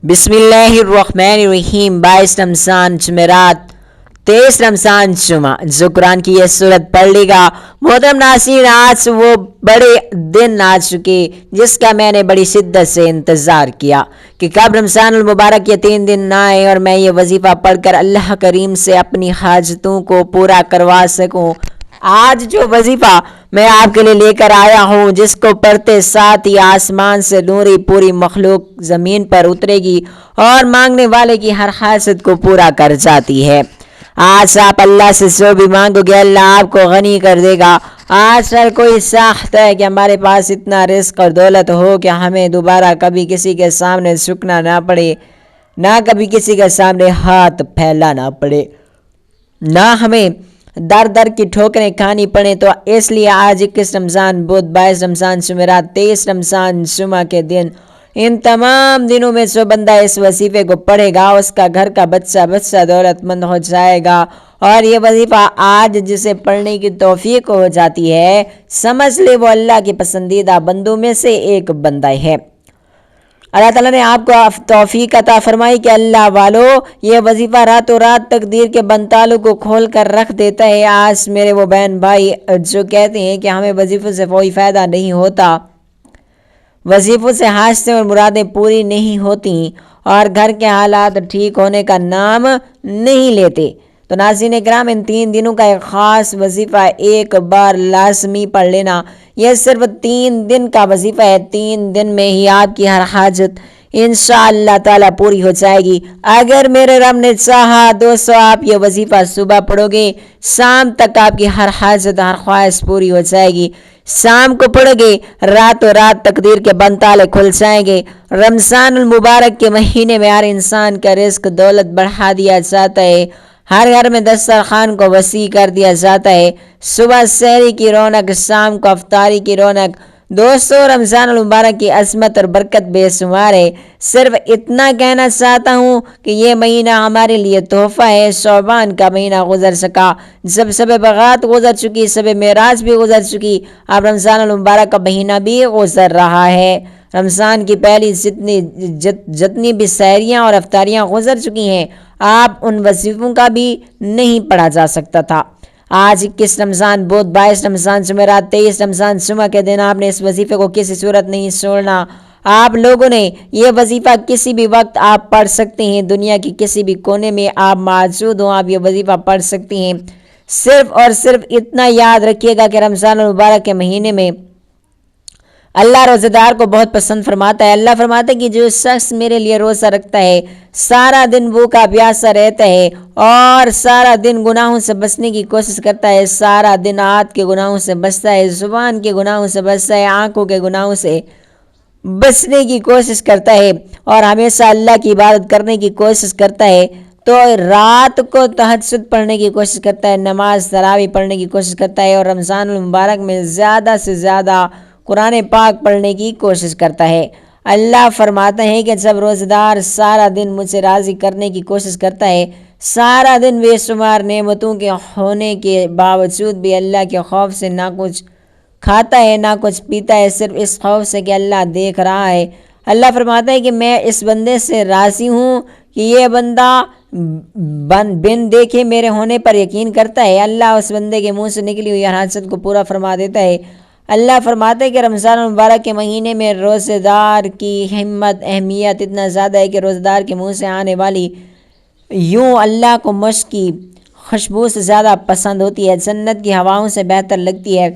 بسم اللہ الرحمن الرحیم 22 رمضان جمعرات 23 رمضان جمعہ جو قرآن کی یہ صورت پڑھ لے گا۔ محترم ناظرین، آج وہ بڑے دن آ چکے جس کا میں نے بڑی شدت سے انتظار کیا کہ کب رمضان المبارک یہ 3 دن نہ آئے اور میں یہ وظیفہ پڑھ کر اللہ کریم سے اپنی حاجتوں کو پورا کروا سکوں۔ آج جو وظیفہ میں آپ کے لیے لے کر آیا ہوں، جس کو پڑھتے ساتھ ہی آسمان سے نوری پوری مخلوق زمین پر اترے گی اور مانگنے والے کی ہر حاجت کو پورا کر جاتی ہے۔ آج آپ اللہ سے جو بھی مانگو گے اللہ آپ کو غنی کر دے گا۔ آج ہر کوئی چاہتا ہے کہ ہمارے پاس اتنا رزق اور دولت ہو کہ ہمیں دوبارہ کبھی کسی کے سامنے جھکنا نہ پڑے، نہ کبھی کسی کے سامنے ہاتھ پھیلانا پڑے، نہ ہمیں در در کی ٹھوکریں کھانی پڑیں۔ تو اس لیے آج 21 رمضان بدھ، 22 رمضان جمعرات، 23 رمضان جمعہ کے دن ان تمام دنوں میں جو بندہ اس وظیفے کو پڑھے گا اس کا گھر کا بچہ دولت مند ہو جائے گا۔ اور یہ وظیفہ آج جسے پڑھنے کی توفیق ہو جاتی ہے، سمجھ لے وہ اللہ کے پسندیدہ بندوں میں سے ایک بندہ ہے۔ اللہ تعالیٰ نے آپ کو توفیق عطا فرمائی کہ اللہ والو یہ وظیفہ راتوں رات تقدیر کے بنتالوں کو کھول کر رکھ دیتا ہے۔ آج میرے وہ بہن بھائی جو کہتے ہیں کہ ہمیں وظیفوں سے کوئی فائدہ نہیں ہوتا، وظیفوں سے حاجتیں اور مرادیں پوری نہیں ہوتی اور گھر کے حالات ٹھیک ہونے کا نام نہیں لیتے، تو ناظرین اکرام ان 3 دنوں کا ایک خاص وظیفہ ایک بار لازمی پڑھ لینا۔ یہ صرف 3 دن کا وظیفہ ہے، 3 دن میں ہی آپ کی ہر حاجت انشاءاللہ تعالیٰ پوری ہو جائے گی۔ اگر میرے رب نے چاہا دوستو آپ یہ وظیفہ صبح پڑھو گے، شام تک آپ کی ہر حاجت ہر خواہش پوری ہو جائے گی۔ شام کو پڑھو گے راتوں رات تقدیر کے بنتالے کھل جائیں گے۔ رمضان المبارک کے مہینے میں ہر انسان کا رزق دولت بڑھا دیا جاتا ہے، ہر گھر میں دسترخوان کو وسیع کر دیا جاتا ہے۔ صبح سحری کی رونق، شام کو افطاری کی رونق۔ دوستو رمضان المبارک کی عظمت اور برکت بے شمار ہے۔ صرف اتنا کہنا چاہتا ہوں کہ یہ مہینہ ہمارے لیے تحفہ ہے۔ شعبان کا مہینہ گزر سکا، جب شب بغات گزر چکی، شب معراج بھی گزر چکی، اب رمضان المبارک کا مہینہ بھی گزر رہا ہے۔ رمضان کی پہلی جتنی بھی سحریاں اور افطاریاں گزر چکی ہیں، آپ ان وظیفوں کا بھی نہیں پڑھا جا سکتا تھا۔ آج 21 رمضان بدھ، 22 رمضان جمعرات، 23 رمضان جمعہ کے دن آپ نے اس وظیفے کو کسی صورت نہیں چھوڑنا۔ آپ لوگوں نے یہ وظیفہ کسی بھی وقت آپ پڑھ سکتے ہیں، دنیا کی کسی بھی کونے میں آپ موجود ہوں آپ یہ وظیفہ پڑھ سکتے ہیں۔ صرف اور صرف اتنا یاد رکھیے گا کہ رمضان المبارک کے مہینے میں اللہ روزہ دار کو بہت پسند فرماتا ہے۔ اللہ فرماتا ہے کہ جو شخص میرے لیے روزہ رکھتا ہے، سارا دن بھوکا پیاسا رہتا ہے اور سارا دن گناہوں سے بچنے کی کوشش کرتا ہے، سارا دن ہاتھ کے گناہوں سے بچتا ہے، زبان کے گناہوں سے بچتا ہے، آنکھوں کے گناہوں سے بچنے کی کوشش کرتا ہے اور ہمیشہ اللہ کی عبادت کرنے کی کوشش کرتا ہے، تو رات کو تہجد پڑھنے کی کوشش کرتا ہے، نماز تراویح پڑھنے کی کوشش کرتا ہے اور رمضان المبارک میں زیادہ سے زیادہ قرآن پاک پڑھنے کی کوشش کرتا ہے۔ اللہ فرماتا ہے کہ جب روزہ دار سارا دن مجھے راضی کرنے کی کوشش کرتا ہے، سارا دن بے شمار نعمتوں کے ہونے کے باوجود بھی اللہ کے خوف سے نہ کچھ کھاتا ہے نہ کچھ پیتا ہے، صرف اس خوف سے کہ اللہ دیکھ رہا ہے، اللہ فرماتا ہے کہ میں اس بندے سے راضی ہوں کہ یہ بندہ بن دیکھے میرے ہونے پر یقین کرتا ہے۔ اللہ اس بندے کے منہ سے نکلی ہوئی ہر حاجت کو پورا فرما دیتا ہے۔ اللہ فرماتے ہیں کہ رمضان المبارک کے مہینے میں روزہ دار کی ہمت اہمیت اتنا زیادہ ہے کہ روزہ دار کے منہ سے آنے والی یوں اللہ کو مشک کی خوشبو سے زیادہ پسند ہوتی ہے، جنت کی ہواؤں سے بہتر لگتی ہے۔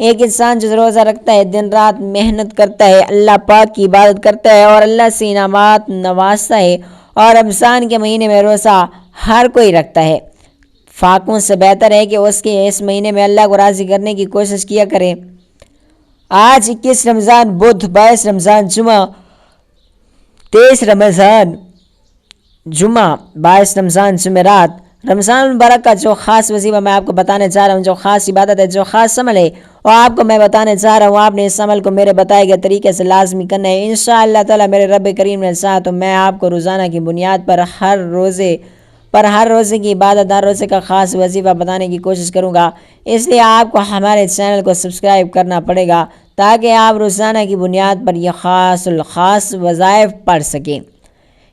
ایک انسان جو روزہ رکھتا ہے، دن رات محنت کرتا ہے، اللہ پاک کی عبادت کرتا ہے اور اللہ سے انعامات نوازتا ہے، اور رمضان کے مہینے میں روزہ ہر کوئی رکھتا ہے، فاقوں سے بہتر ہے کہ اس کے اس مہینے میں اللہ کو راضی کرنے کی کوشش کیا کرے۔ آج 21 رمضان بدھ، 22 رمضان جمعہ، 23 رمضان جمعہ، 22 رمضان جمعرات، رمضان المبارک کا جو خاص وظیفہ میں آپ کو بتانے چاہ رہا ہوں، جو خاص عبادت ہے، جو خاص عمل ہے، اور آپ کو میں بتانے چاہ رہا ہوں، آپ نے اس عمل کو میرے بتائے گئے طریقے سے لازمی کرنا ہے۔ انشاءاللہ تعالیٰ میرے رب کریم نے چاہا تو میں آپ کو روزانہ کی بنیاد پر ہر روزے کی عبادت، ہر روزے کا خاص وظیفہ بتانے کی کوشش کروں گا۔ اس لیے آپ کو ہمارے چینل کو سبسکرائب کرنا پڑے گا تاکہ آپ روزانہ کی بنیاد پر یہ خاص وظائف پڑھ سکیں۔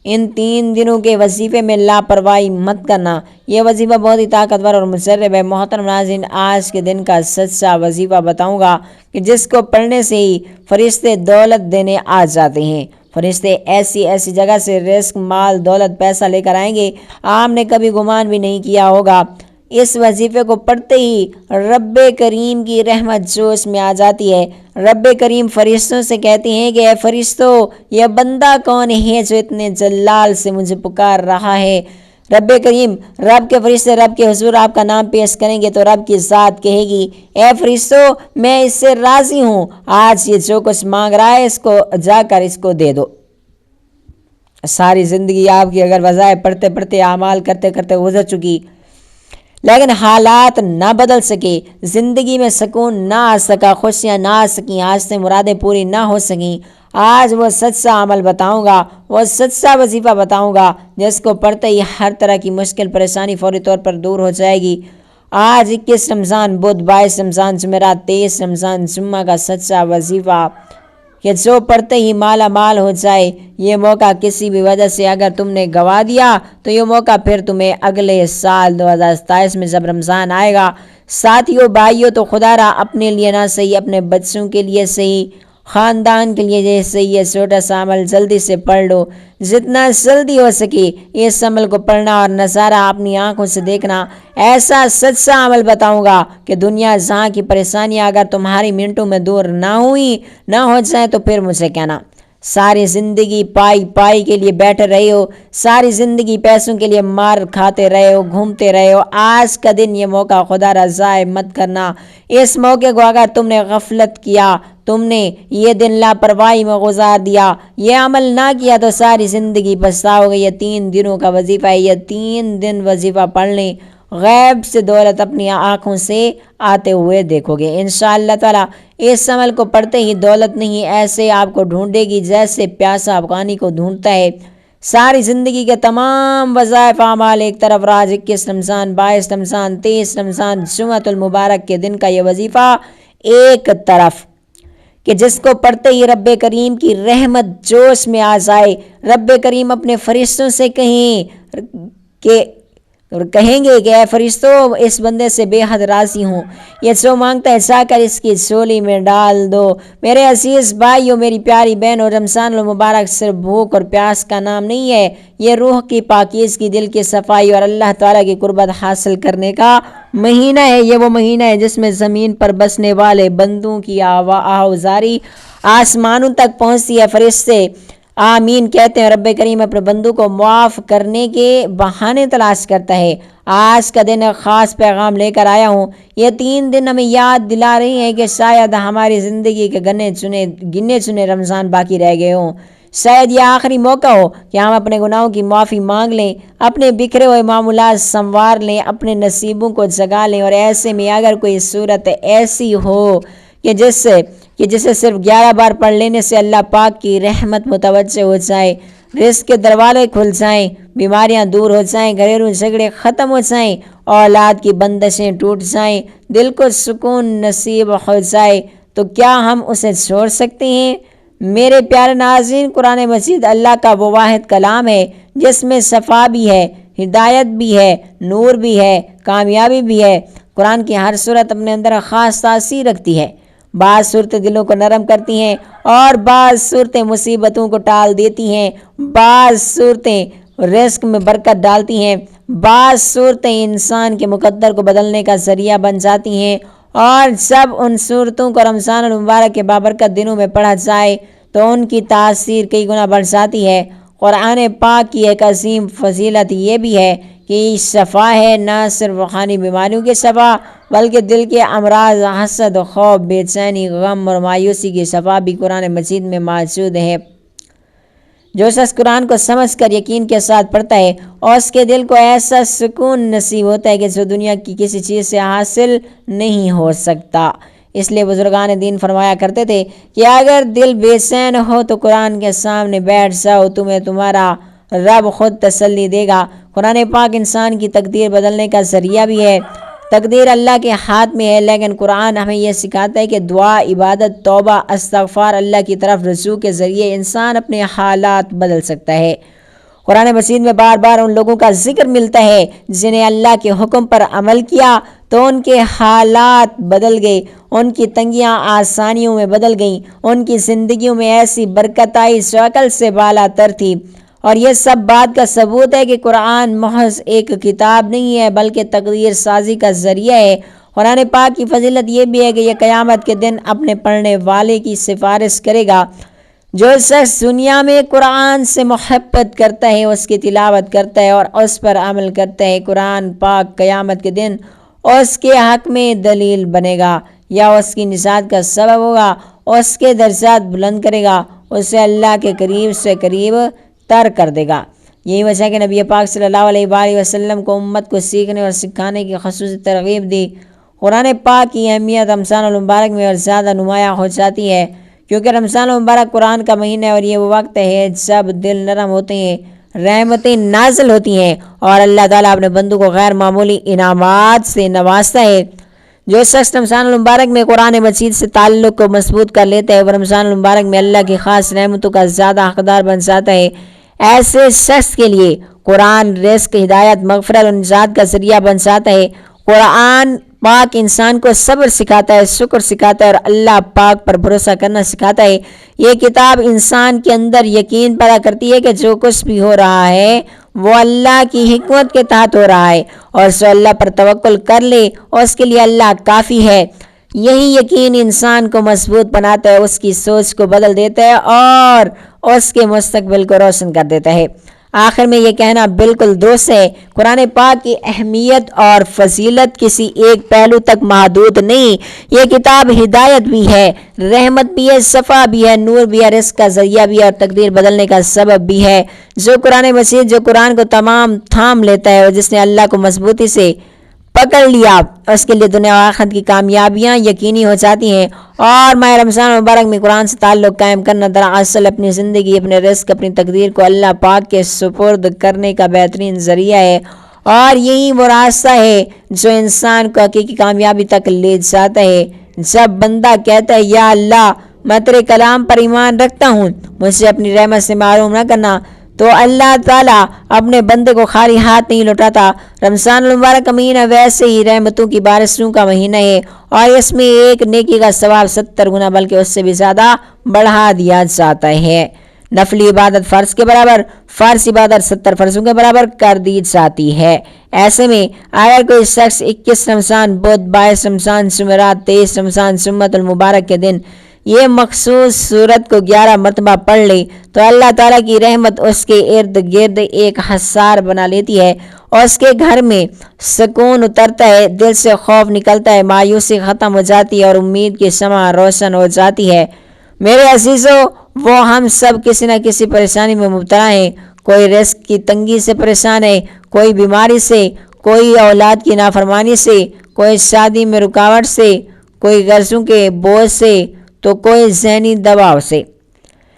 ان 3 دنوں کے وظیفے میں لاپرواہی مت کرنا۔ یہ وظیفہ بہت ہی طاقتور اور مشرف ہے۔ محترم ناظرین، آج کے دن کا سچا وظیفہ بتاؤں گا کہ جس کو پڑھنے سے ہی فرشتے دولت دینے آ جاتے ہیں۔ فرشتے ایسی ایسی جگہ سے رزق، مال، دولت، پیسہ لے کر آئیں گے، آپ نے کبھی گمان بھی نہیں کیا ہوگا۔ اس وظیفے کو پڑھتے ہی رب کریم کی رحمت جوش میں آ جاتی ہے۔ رب کریم فرشتوں سے کہتے ہیں کہ اے فرشتوں، یہ بندہ کون ہے جو اتنے جلال سے مجھے پکار رہا ہے؟ رب کریم، رب کے فرشتے رب کے حضور آپ کا نام پیش کریں گے تو رب کی ذات کہے گی، اے فرشتوں، میں اس سے راضی ہوں، آج یہ جو کچھ مانگ رہا ہے اس کو جا کر اس کو دے دو۔ ساری زندگی آپ کی اگر وظائف پڑھتے پڑھتے، اعمال کرتے کرتے گزر چکی، لیکن حالات نہ بدل سکے، زندگی میں سکون نہ آ سکا، خوشیاں نہ آ سکیں، آج سے مرادیں پوری نہ ہو سکیں، آج وہ سچا عمل بتاؤں گا، وہ سچا وظیفہ بتاؤں گا جس کو پڑھتے ہی ہر طرح کی مشکل پریشانی فوری طور پر دور ہو جائے گی۔ آج 21 رمضان بدھ، 22 رمضان جمعرات، 23 رمضان جمعہ کا سچا وظیفہ کہ جو پڑھتے ہی مالا مال ہو جائے۔ یہ موقع کسی بھی وجہ سے اگر تم نے گوا دیا تو یہ موقع پھر تمہیں اگلے سال 2027 میں جب رمضان آئے گا۔ ساتھیوں، بھائیوں، تو خدا را اپنے لیے نہ صحیح، اپنے بچوں کے لیے صحیح، خاندان کے لیے صحیح، یہ چھوٹا سا عمل جلدی سے پڑھ لو، جتنا جلدی ہو سکے اس عمل کو پڑھنا اور نظارہ اپنی آنکھوں سے دیکھنا۔ ایسا سچا عمل بتاؤں گا کہ دنیا جہاں کی پریشانیاں اگر تمہاری منٹوں میں دور نہ ہو جائیں تو پھر مجھے کہنا۔ ساری زندگی پائی کے لیے بیٹھے رہے ہو، ساری زندگی پیسوں کے لیے مار کھاتے رہے ہو، گھومتے رہے ہو، آج کا دن یہ موقع خدا را ضائع مت کرنا۔ اس موقع کو اگر تم نے غفلت کیا، تم نے یہ دن لاپرواہی میں گزار دیا، یہ عمل نہ کیا تو ساری زندگی پچھتاؤ گے۔ یہ 3 دنوں کا وظیفہ ہے، یہ 3 دن وظیفہ پڑھ لیں، غیب سے دولت اپنی آنکھوں سے آتے ہوئے دیکھو گے انشاءاللہ تعالی۔ اس عمل کو پڑھتے ہی دولت نہیں ایسے آپ کو ڈھونڈے گی جیسے پیاسا افغانی کو ڈھونڈتا ہے۔ ساری زندگی کے تمام وظائف اعمال ایک طرف، آج 21 رمضان، 22 رمضان، 23 رمضان جمعۃ المبارک کے دن کا یہ وظیفہ ایک طرف کہ جس کو پڑھتے ہی رب کریم کی رحمت جوش میں آ جائے۔ رب کریم اپنے فرشتوں سے کہیں گے کہ اے فرشتوں، اس بندے سے بے حد راضی ہوں، یہ جو مانگتا ہے جا کر اس کی جھولی میں ڈال دو۔ میرے عزیز بھائیو، میری پیاری بہنوں، رمضان المبارک صرف بھوک اور پیاس کا نام نہیں ہے، یہ روح کی پاکیزگی، دل کی صفائی اور اللہ تعالیٰ کی قربت حاصل کرنے کا مہینہ ہے۔ یہ وہ مہینہ ہے جس میں زمین پر بسنے والے بندوں کی آہوزاری آسمانوں تک پہنچتی ہے۔ فرشتے آمین کہتے ہیں، رب کریم اپنے بندوں کو معاف کرنے کے بہانے تلاش کرتا ہے۔ آج کا دن ایک خاص پیغام لے کر آیا ہوں۔ یہ 3 دن ہمیں یاد دلا رہی ہیں کہ شاید ہماری زندگی کے گنے چنے رمضان باقی رہ گئے ہوں۔ شاید یہ آخری موقع ہو کہ ہم اپنے گناہوں کی معافی مانگ لیں، اپنے بکھرے ہوئے معمولات سنوار لیں، اپنے نصیبوں کو جگا لیں، اور ایسے میں اگر کوئی صورت ایسی ہو کہ جسے صرف 11 بار پڑھ لینے سے اللہ پاک کی رحمت متوجہ ہو جائے، رزق کے دروازے کھل جائیں، بیماریاں دور ہو جائیں، گھریلو جھگڑے ختم ہو جائیں، اولاد کی بندشیں ٹوٹ جائیں، دل کو سکون نصیب ہو جائے، تو کیا ہم اسے چھوڑ سکتے ہیں؟ میرے پیارے ناظرین، قرآن مجید اللہ کا وہ واحد کلام ہے جس میں صفا بھی ہے، ہدایت بھی ہے، نور بھی ہے، کامیابی بھی ہے۔ قرآن کی ہر سورت اپنے اندر خاص تاثیر رکھتی ہے۔ بعض صورتیں دلوں کو نرم کرتی ہیں اور بعض صورتیں مصیبتوں کو ٹال دیتی ہیں، بعض صورتیں رزق میں برکت ڈالتی ہیں، بعض صورتیں انسان کے مقدر کو بدلنے کا ذریعہ بن جاتی ہیں، اور جب ان صورتوں کو رمضان المبارک کے بابرکت دنوں میں پڑھا جائے تو ان کی تاثیر کئی گنا بڑھ جاتی ہے۔ قرآن پاک کی ایک عظیم فضیلت یہ بھی ہے کہ شفا ہے، نہ صرف روحانی بیماریوں کی شفا بلکہ دل کے امراض، حسد، خوف، بے چینی، غم اور مایوسی کی شفا بھی قرآن مجید میں موجود ہے۔ جو شخص قرآن کو سمجھ کر یقین کے ساتھ پڑھتا ہے اور اس کے دل کو ایسا سکون نصیب ہوتا ہے کہ جو دنیا کی کسی چیز سے حاصل نہیں ہو سکتا۔ اس لیے بزرگان دین فرمایا کرتے تھے کہ اگر دل بے چین ہو تو قرآن کے سامنے بیٹھ جاؤ، تمہیں تمہارا رب خود تسلی دے گا۔ قرآن پاک انسان کی تقدیر بدلنے کا ذریعہ بھی ہے۔ تقدیر اللہ کے ہاتھ میں ہے، لیکن قرآن ہمیں یہ سکھاتا ہے کہ دعا، عبادت، توبہ، استغفار، اللہ کی طرف رجوع کے ذریعے انسان اپنے حالات بدل سکتا ہے۔ قرآن مجید میں بار بار ان لوگوں کا ذکر ملتا ہے جنہیں اللہ کے حکم پر عمل کیا تو ان کے حالات بدل گئے، ان کی تنگیاں آسانیوں میں بدل گئیں، ان کی زندگیوں میں ایسی برکت آئی جو عقل سے بالا تر تھی۔ اور یہ سب بات کا ثبوت ہے کہ قرآن محض ایک کتاب نہیں ہے بلکہ تقدیر سازی کا ذریعہ ہے۔ قرآن پاک کی فضیلت یہ بھی ہے کہ یہ قیامت کے دن اپنے پڑھنے والے کی سفارش کرے گا۔ جو شخص دنیا میں قرآن سے محبت کرتا ہے، اس کی تلاوت کرتا ہے اور اس پر عمل کرتا ہے، قرآن پاک قیامت کے دن اس کے حق میں دلیل بنے گا یا اس کی نجات کا سبب ہوگا، اس کے درجات بلند کرے گا، اسے اللہ کے قریب سے قریب تر کر دے گا۔ یہی وجہ ہے کہ نبی پاک صلی اللہ علیہ وآلہ وسلم کو امت کو سیکھنے اور سکھانے کی خصوصی ترغیب دی۔ قرآن پاک کی اہمیت رمضان المبارک میں اور زیادہ نمایاں ہو جاتی ہے کیونکہ رمضان المبارک قرآن کا مہینہ ہے اور یہ وہ وقت ہے جب دل نرم ہوتے ہیں، رحمتیں نازل ہوتی ہیں اور اللہ تعالیٰ اپنے بندوں کو غیر معمولی انعامات سے نوازتا ہے۔ جو شخص رمضان المبارک میں قرآن مجید سے تعلق کو مضبوط کر لیتا ہے وہ رمضان المبارک میں اللہ کی خاص رحمتوں کا زیادہ حقدار بن جاتا ہے۔ ایسے شخص کے لیے قرآن رزق، ہدایت، مغفرت اور نجات کا ذریعہ بن جاتا ہے۔ قرآن پاک انسان کو صبر سکھاتا ہے، شکر سکھاتا ہے اور اللہ پاک پر بھروسہ کرنا سکھاتا ہے۔ یہ کتاب انسان کے اندر یقین پیدا کرتی ہے کہ جو کچھ بھی ہو رہا ہے وہ اللہ کی حکمت کے تحت ہو رہا ہے اور جو اللہ پر توکل کر لے اس کے لیے اللہ کافی ہے۔ یہی یقین انسان کو مضبوط بناتا ہے، اس کی سوچ کو بدل دیتا ہے اور اس کے مستقبل کو روشن کر دیتا ہے۔ آخر میں یہ کہنا بالکل درست ہے، قرآن پاک کی اہمیت اور فضیلت کسی ایک پہلو تک محدود نہیں۔ یہ کتاب ہدایت بھی ہے، رحمت بھی ہے، شفا بھی ہے، نور بھی ہے، رزق کا ذریعہ بھی ہے اور تقدیر بدلنے کا سبب بھی ہے۔ جو قرآن مجید جو قرآن کو تمام تھام لیتا ہے اور جس نے اللہ کو مضبوطی سے پکڑ لیا اس کے لیے دنیا و آخرت کی کامیابیاں یقینی ہو جاتی ہیں۔ اور ماہ رمضان مبارک میں قرآن سے تعلق قائم کرنا دراصل اپنی زندگی، اپنے رزق، اپنی تقدیر کو اللہ پاک کے سپرد کرنے کا بہترین ذریعہ ہے اور یہی وہ راستہ ہے جو انسان کو حقیقی کامیابی تک لے جاتا ہے۔ جب بندہ کہتا ہے یا اللہ میں تیرے کلام پر ایمان رکھتا ہوں، مجھے اپنی رحمت سے محروم نہ کرنا، تو اللہ تعالیٰ اپنے بندے کو خالی ہاتھ نہیں لوٹاتا۔ رمضان المبارک کا مہینہ ویسے ہی رحمتوں کی بارشوں کا مہینہ ہے اور اس میں ایک نیکی کا ثواب 70 گنا بلکہ اس سے بھی زیادہ بڑھا دیا جاتا ہے۔ نفلی عبادت فرض کے برابر، فرض عبادت 70 فرضوں کے برابر کر دی جاتی ہے۔ ایسے میں اگر کوئی شخص 21 رمضان، بدھ، 22 رمضان، جمعرات، 23 رمضان، جمعۃ المبارک کے دن یہ مخصوص صورت کو 11 مرتبہ پڑھ لے تو اللہ تعالیٰ کی رحمت اس کے ارد گرد ایک حصار بنا لیتی ہے اور اس کے گھر میں سکون اترتا ہے، دل سے خوف نکلتا ہے، مایوسی ختم ہو جاتی ہے اور امید کی شمع روشن ہو جاتی ہے۔ میرے عزیزو، وہ ہم سب کسی نہ کسی پریشانی میں مبتلا ہیں۔ کوئی رزق کی تنگی سے پریشان ہے، کوئی بیماری سے، کوئی اولاد کی نافرمانی سے، کوئی شادی میں رکاوٹ سے، کوئی قرضوں کے بوجھ سے، تو کوئی ذہنی دباؤ سے۔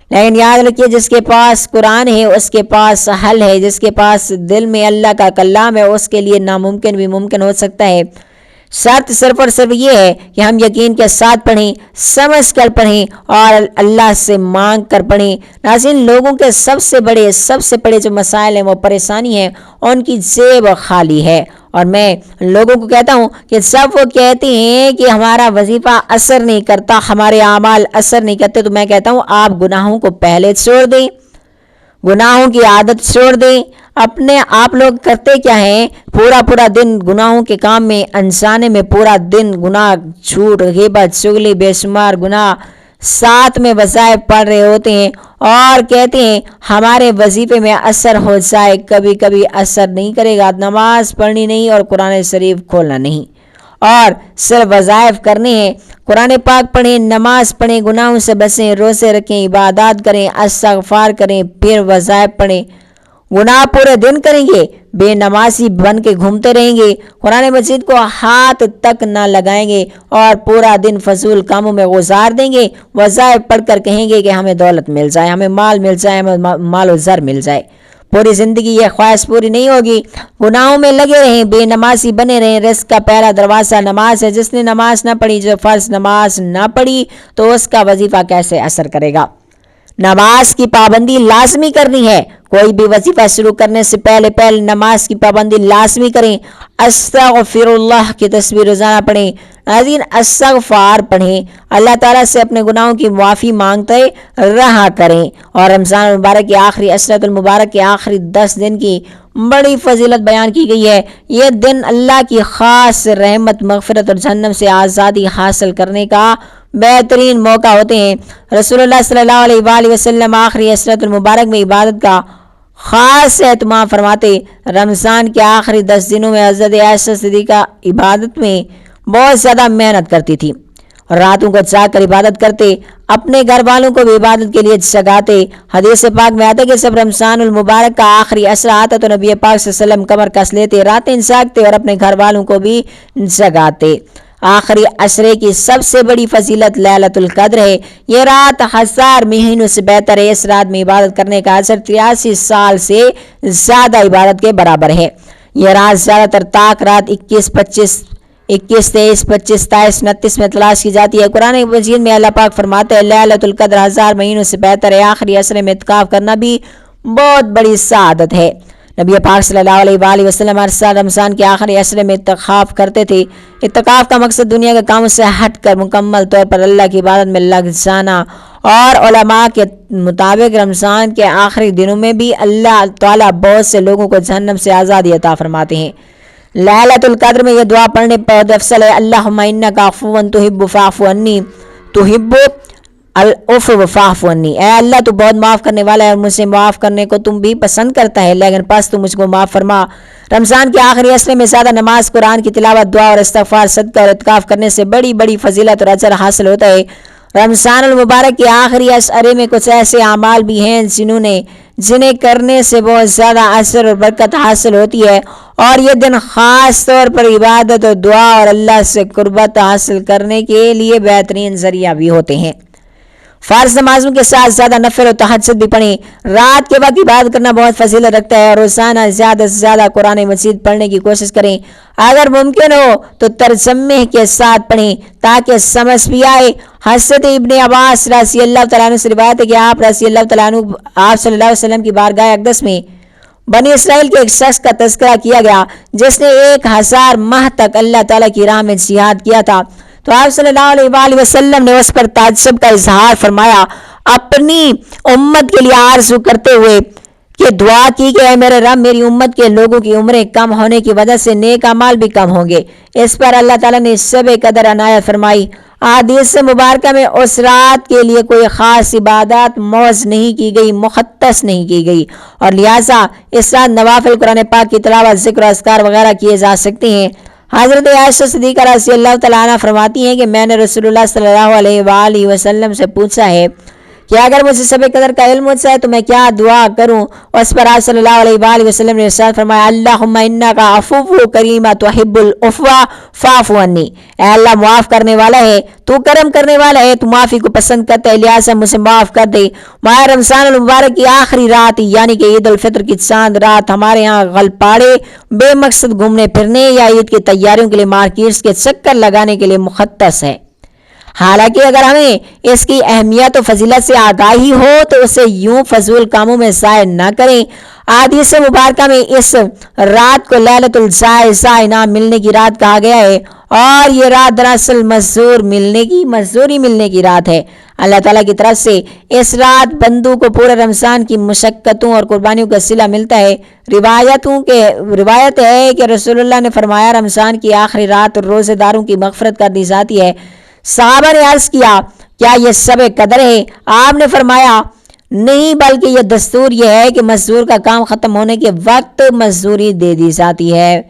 لیکن یاد رکھیے جس کے پاس قرآن ہے اس کے پاس حل ہے، جس کے پاس دل میں اللہ کا کلام ہے اس کے لیے ناممکن بھی ممکن ہو سکتا ہے۔ شرط صرف اور صرف یہ ہے کہ ہم یقین کے ساتھ پڑھیں، سمجھ کر پڑھیں اور اللہ سے مانگ کر پڑھیں۔ ناظرین، لوگوں کے سب سے بڑے جو مسائل ہیں وہ پریشانی ہے، ان کی جیب خالی ہے۔ اور میں لوگوں کو کہتا ہوں کہ سب وہ کہتے ہیں کہ ہمارا وظیفہ اثر نہیں کرتا، ہمارے اعمال اثر نہیں کرتے، تو میں کہتا ہوں آپ گناہوں کو پہلے چھوڑ دیں، گناہوں کی عادت چھوڑ دیں۔ اپنے آپ لوگ کرتے کیا ہیں؟ پورا دن گناہوں کے کام میں انجانے میں پورا دن گناہ، جھوٹ، غیبت، چغلی، بے شمار گناہ ساتھ میں وظائف پڑھ رہے ہوتے ہیں اور کہتے ہیں ہمارے وظیفے میں اثر ہو جائے۔ کبھی کبھی اثر نہیں کرے گا، نماز پڑھنی نہیں اور قرآن شریف کھولنا نہیں اور صرف وظائف کرنے ہیں۔ قرآن پاک پڑھیں، نماز پڑھیں، گناہوں سے بچیں، روزے رکھیں، عبادات کریں، استغفار کریں، پھر وظائف پڑھیں۔ گناہ پورے دن کریں گے، بے نمازی بن کے گھومتے رہیں گے، قرآن مجید کو ہاتھ تک نہ لگائیں گے اور پورا دن فضول کاموں میں گزار دیں گے۔ وظائف پڑھ کر کہیں گے کہ ہمیں دولت مل جائے، ہمیں مال مل جائے، ہمیں مال و زر مل جائے۔ پوری زندگی یہ خواہش پوری نہیں ہوگی، گناہوں میں لگے رہیں، بے نمازی بنے رہیں۔ رزق کا پہلا دروازہ نماز ہے، جس نے نماز نہ پڑھی، جو فرض نماز نہ پڑھی تو اس کا وظیفہ کیسے اثر کرے گا؟ نماز کی پابندی لازمی کرنی ہے. کوئی بھی وظیفہ شروع کرنے سے پہلے نماز کی پابندی لازمی کریں. استغفر اللہ کی تسبیح روزانہ پڑھیں. ناظرین استغفار پڑھیں, اللہ تعالیٰ سے اپنے گناہوں کی معافی مانگتے رہا کریں. اور رمضان المبارک کے آخری عشرۃ المبارک کے آخری 10 دن کی بڑی فضیلت بیان کی گئی ہے. یہ دن اللہ کی خاص رحمت, مغفرت اور جہنم سے آزادی حاصل کرنے کا بہترین موقع ہوتے ہیں. رسول اللہ صلی اللہ علیہ وآلہ وسلم آخری عشرۃ المبارک میں عبادت کا خاص اہتمام فرماتے. رمضان کے آخری 10 دنوں میں حضرت عائشہ صدیقہ عبادت میں بہت زیادہ محنت کرتی تھی اور راتوں کو جاگ کر عبادت کرتے, اپنے گھر والوں کو بھی عبادت کے لیے جگاتے. حدیث پاک میں آتا ہے کہ سب رمضان المبارک کا آخری عشرہ آتا تو نبی پاک صلی اللہ علیہ وسلم کمر کس لیتے, راتیں جاگتے اور اپنے گھر والوں کو بھی جگاتے. آخری عشرے کی سب سے بڑی فضیلت لیلۃ القدر ہے. یہ رات 1000 مہینوں سے بہتر ہے. اس رات میں عبادت کرنے کا اجر 83 سال سے زیادہ عبادت کے برابر ہے. یہ رات زیادہ تر طاق رات 21, 23, 25, 27, 29 میں تلاش کی جاتی ہے. قرآن مجید میں اللہ پاک فرماتے ہیں لیلۃ القدر 1000 مہینوں سے بہتر ہے. آخری عشرے میں اعتکاف کرنا بھی بہت بڑی سعادت ہے. نبی پاک صلی اللہ علیہ وآلہ وسلم ہر سال رمضان کے آخری عشرے میں اعتکاف کرتے تھے. اعتکاف کا مقصد دنیا کے کاموں سے ہٹ کر مکمل طور پر اللہ کی عبادت میں لگ جانا, اور علماء کے مطابق رمضان کے آخری دنوں میں بھی اللہ تعالیٰ بہت سے لوگوں کو جہنم سے آزادی عطا فرماتے ہیں. لیلۃ القدر میں یہ دعا پڑھنے پر افضل ہے اللہم انکا عفو تحب فاعف عنی, تحب العفو فاعف عنی. اے اللہ تو بہت معاف کرنے والا ہے اور مجھ سے معاف کرنے کو تم بھی پسند کرتا ہے, لیکن پس تو مجھ کو معاف فرما. رمضان کے آخری عشرے میں زیادہ نماز, قرآن کی تلاوت, دعا اور استغفار, صدقہ اور اعتکاف کرنے سے بڑی بڑی فضیلت اور اجر حاصل ہوتا ہے. رمضان المبارک کے آخری عشرے میں کچھ ایسے اعمال بھی ہیں جنہیں کرنے سے بہت زیادہ اثر اور برکت حاصل ہوتی ہے, اور یہ دن خاص طور پر عبادت اور دعا اور اللہ سے قربت حاصل کرنے کے لیے بہترین ذریعہ بھی ہوتے ہیں. فرض نمازوں کے ساتھ زیادہ نفل و تہجد بھی پڑھیں. رات کے وقت عبادت کرنا بہت فضیلت رکھتا ہے, اور روزانہ زیادہ سے زیادہ قرآن مجید پڑھنے کی کوشش کریں. اگر ممکن ہو تو ترجمے کے ساتھ پڑھیں تاکہ سمجھ بھی آئے. حضرت ابن عباس رضی اللہ تعالیٰ عنہ سے روایت ہے کہ آپ رضی اللہ تعالیٰ عنہ آپ صلی اللہ علیہ وسلم کی بارگاہ اقدس میں بنی اسرائیل کے ایک شخص کا تذکرہ کیا گیا جس نے 1000 ماہ تک اللہ تعالیٰ کی راہ میں جہاد کیا تھا. تو آپ صلی اللہ علیہ وآلہ وسلم نے اس پر تعجب کا اظہار فرمایا, اپنی امت کے لیے آرزو کرتے ہوئے کہ دعا کی کہ اے میرے رب, میری امت کے لوگوں کی عمریں کم ہونے کی وجہ سے نیک اعمال بھی کم ہوں گے. اس پر اللہ تعالیٰ نے شب قدر عنایت فرمائی. حدیث مبارکہ میں اس رات کے لیے کوئی خاص عبادات موز نہیں کی گئی, مختص نہیں کی گئی, اور لہٰذا اس رات نوافل قرآن پاک کی تلاوت, ذکر و اذکار وغیرہ کیے جا سکتے ہیں. حضرت عائشہ صدیقہ رضی اللہ تعالیٰ عنہ فرماتی ہیں کہ میں نے رسول اللہ صلی اللہ علیہ وآلہ وسلم سے پوچھا ہے کہ اگر مجھے شب قدر کا علم ہو جائے تو میں کیا دعا کروں. اس پر آپ صلی اللہ علیہ وآلہ وسلم نے ارشاد فرمایا اللہم انکا عفو کریم تحب العفو فاعف عنی. اے اللہ معاف کرنے والا ہے, تو کرم کرنے والا ہے, تو معافی کو پسند کرتا ہے, لہٰذا مجھے معاف کر دے. ماہ رمضان المبارک کی آخری رات یعنی کہ عید الفطر کی چاند رات ہمارے ہاں غلپاڑے بے مقصد گھومنے پھرنے یا عید کی تیاریوں کے لیے مارکیٹس کے چکر لگانے کے لیے مختص ہے. حالانکہ اگر ہمیں اس کی اہمیت و فضیلت سے آگاہی ہو تو اسے یوں فضول کاموں میں ضائع نہ کریں. حدیث مبارکہ میں اس رات کو لیلۃ الجائزہ انعام ملنے کی رات کہا گیا ہے, اور یہ رات دراصل مزدوری ملنے کی رات ہے. اللہ تعالیٰ کی طرف سے اس رات بندوں کو پورے رمضان کی مشقتوں اور قربانیوں کا صلہ ملتا ہے. روایت ہے کہ رسول اللہ نے فرمایا رمضان کی آخری رات روزے داروں کی مغفرت کر دی جاتی ہے. صحابہ نے عرض کیا کیا یہ شب قدر ہے؟ آپ نے فرمایا نہیں, بلکہ یہ دستور یہ ہے کہ مزدور کا کام ختم ہونے کے وقت مزدوری دے دی جاتی ہے.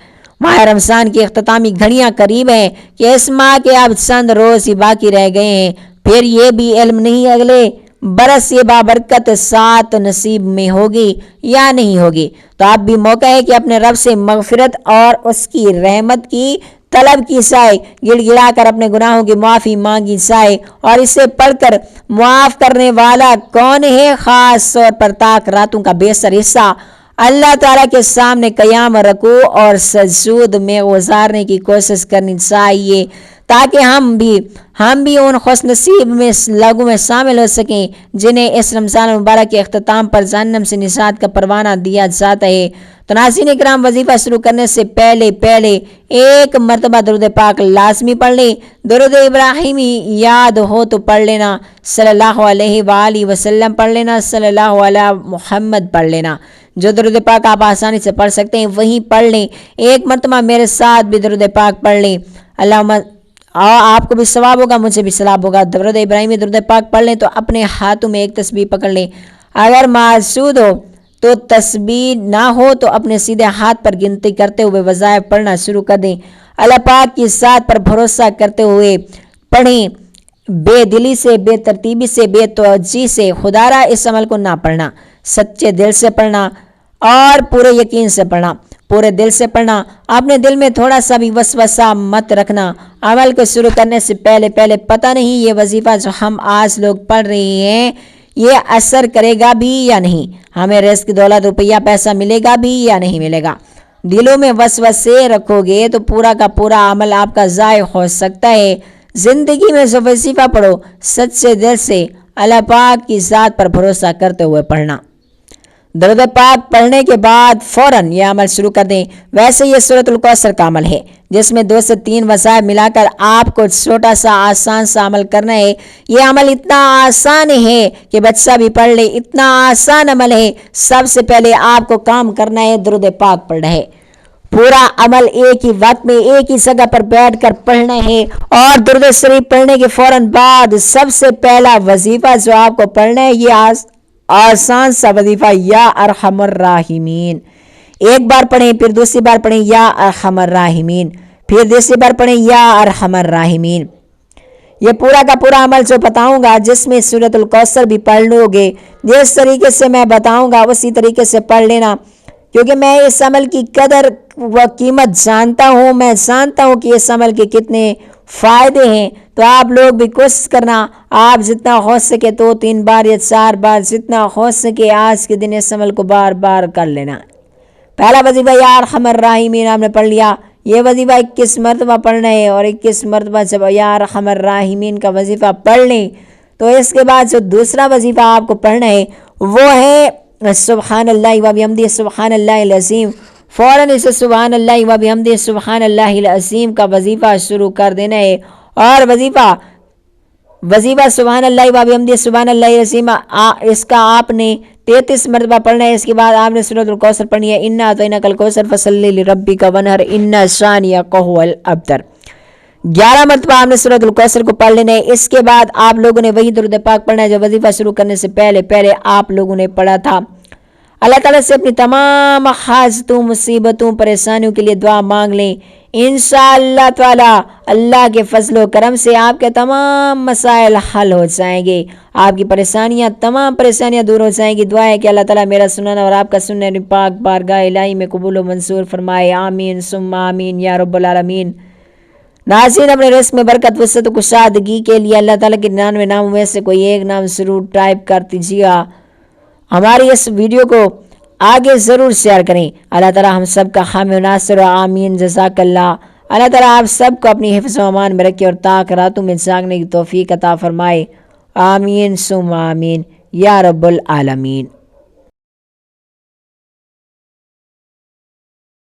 ماہ رمضان کی اختتامی گھڑیاں قریب ہیں کہ اس ماہ کے اب چند روز ہی باقی رہ گئے ہیں, پھر یہ بھی علم نہیں اگلے برس یہ بابرکت سات نصیب میں ہوگی یا نہیں ہوگی. تو اب بھی موقع ہے کہ اپنے رب سے مغفرت اور اس کی رحمت کی طلب کی جائے, گڑ گڑا کر اپنے گناہوں کی معافی مانگی جائے, اور اسے پڑھ کر معاف کرنے والا کون ہے, خاص طور پر طاق راتوں کا بیشتر حصہ اللہ تعالیٰ کے سامنے قیام, رکوع اور سجود میں گزارنے کی کوشش کرنی چاہیے تاکہ ہم بھی ہم بھی ان خوش نصیب میں لوگوں میں شامل ہو سکیں جنہیں اس رمضان المبارک کے اختتام پر جہنم سے نجات کا پروانہ دیا جاتا ہے۔ تو ناظرین اکرام، وظیفہ شروع کرنے سے پہلے ایک مرتبہ درود پاک لازمی پڑھ لیں۔ درود ابراہیمی یاد ہو تو پڑھ لینا، صلی اللہ علیہ وآلہ وسلم پڑھ لینا، صلی اللہ علیہ محمد پڑھ لینا۔ جو درود پاک آپ آسانی سے پڑھ سکتے ہیں وہیں پڑھ لیں۔ ایک مرتبہ میرے ساتھ بھی درود پاک پڑھ لیں۔ اللہم آپ کو بھی ثواب ہوگا، مجھے بھی ثواب ہوگا۔ درود ابراہیمی درود پاک پڑھ لیں تو اپنے ہاتھوں میں ایک تسبیح پکڑ لیں۔ اگر معذور ہو تو تسبیح نہ ہو تو اپنے سیدھے ہاتھ پر گنتی کرتے ہوئے وظائف پڑھنا شروع کر دیں۔ اللہ پاک کی ذات پر بھروسہ کرتے ہوئے پڑھیں، بے دلی سے، بے ترتیبی سے، بے توجہ سے۔ خدا را اس عمل کو نہ پڑھنا، سچے دل سے پڑھنا اور پورے یقین سے پڑھنا، پورے دل سے پڑھنا۔ اپنے دل میں تھوڑا سا بھی وسوسہ مت رکھنا۔ عمل کو شروع کرنے سے پہلے پتہ نہیں یہ وظیفہ جو ہم آج لوگ پڑھ رہے ہیں یہ اثر کرے گا بھی یا نہیں، ہمیں رزق دولت روپیہ پیسہ ملے گا بھی یا نہیں ملے گا۔ دلوں میں وسوسے رکھو گے تو پورا کا پورا عمل آپ کا ضائع ہو سکتا ہے۔ زندگی میں جو وظیفہ پڑھو سچے دل سے اللہ پاک کی ذات پر بھروسہ کرتے ہوئے پڑھنا۔ درود پاک پڑھنے کے بعد فوراً یہ عمل شروع کر دیں۔ ویسے یہ سورۃ الکوثر کا عمل ہے جس میں 2 سے 3 وظائف ملا کر آپ کو چھوٹا سا آسان سا عمل کرنا ہے۔ یہ عمل اتنا آسان ہے کہ بچہ بھی پڑھ لے، اتنا آسان عمل ہے۔ سب سے پہلے آپ کو کام کرنا ہے درود پاک پڑھنا ہے۔ پورا عمل ایک ہی وقت میں ایک ہی جگہ پر بیٹھ کر پڑھنا ہے، اور درود شریف پڑھنے کے فوراً بعد سب سے پہلا وظیفہ جو آپ کو پڑھنا ہے یہ آسان سا وظیفہ یا ارحم الراحمین۔ ایک بار پڑھیں، پھر دوسری بار پڑھیں یا ارحم الراحمین، پھر تیسری بار پڑھیں یا ارحم الراحمین۔ یہ پورا کا پورا عمل جو بتاؤں گا جس میں سورۃ الکوثر بھی پڑھ لو گے، جس طریقے سے میں بتاؤں گا اسی طریقے سے پڑھ لینا، کیونکہ میں اس عمل کی قدر و قیمت جانتا ہوں۔ میں جانتا ہوں کہ اس عمل کے کتنے فائدے ہیں۔ تو آپ لوگ بھی کوشش کرنا، آپ جتنا ہو سکے 2 3 بار یا 4 بار، جتنا ہو سکے آج کے دن اس عمل کو بار بار کر لینا۔ پہلا وظیفہ یا ارحم الراحمین آپ نے پڑھ لیا۔ یہ وظیفہ 21 مرتبہ پڑھنا ہے، اور 21 مرتبہ جب یا ارحم الراحمین کا وظیفہ پڑھ لیں تو اس کے بعد جو دوسرا وظیفہ آپ کو پڑھنا ہے وہ ہے سبحان اللہ و بحمدہ سبحان اللہ العظیم۔ فوراً اسے سبحان اللہ و بحمدہ سبحان اللہ العظیم کا وظیفہ شروع کر دینا ہے، اور وظیفہ سبحان اللہ و بحمدہ سبحان اللہ العظیم اس کا آپ نے 33 مرتبہ پڑھنا ہے۔ اس کے بعد آپ نے سورۃ الکوثر پڑھنی ہے، انا اعطیناک الکوثر فصلی لربک وانحر ان شانئک ھو الابتر۔ 11 مرتبہ آپ نے سورۃ الکوثر کو پڑھ لینا ہے۔ اس کے بعد آپ لوگوں نے وہی درود پاک پڑھنا ہے جو وظیفہ شروع کرنے سے پہلے آپ لوگوں نے پڑھا تھا۔ اللہ تعالیٰ سے اپنی تمام حاجتوں، مصیبتوں، پریشانیوں کے لیے دعا مانگ لیں۔ انشاءاللہ تعالیٰ اللہ کے فضل و کرم سے آپ کے تمام مسائل حل ہو جائیں گے، آپ کی تمام پریشانیاں دور ہو جائیں گی۔ دعا ہے کہ اللہ تعالیٰ میرا سننا اور آپ کا سننا پاک بارگاہ الہی میں قبول و منظور فرمائے، آمین ثم آمین یا رب العالمین۔ ناظرین، اپنے رزق میں برکت، وسعت و کشادگی کے لیے اللہ تعالیٰ کے 99 ناموں میں سے کوئی ایک نام ضرور ٹائپ کر دیجیے گا۔ ہماری اس ویڈیو کو آگے ضرور شیئر کریں۔ اللہ تعالیٰ ہم سب کا حامی و ناصر، آمین، جزاک اللہ۔ اللہ تعالیٰ آپ سب کو اپنی حفظ و امان میں رکھے اور تاک راتوں میں جاگنے کی توفیق عطا فرمائے، آمین ثم آمین یا رب العالمین۔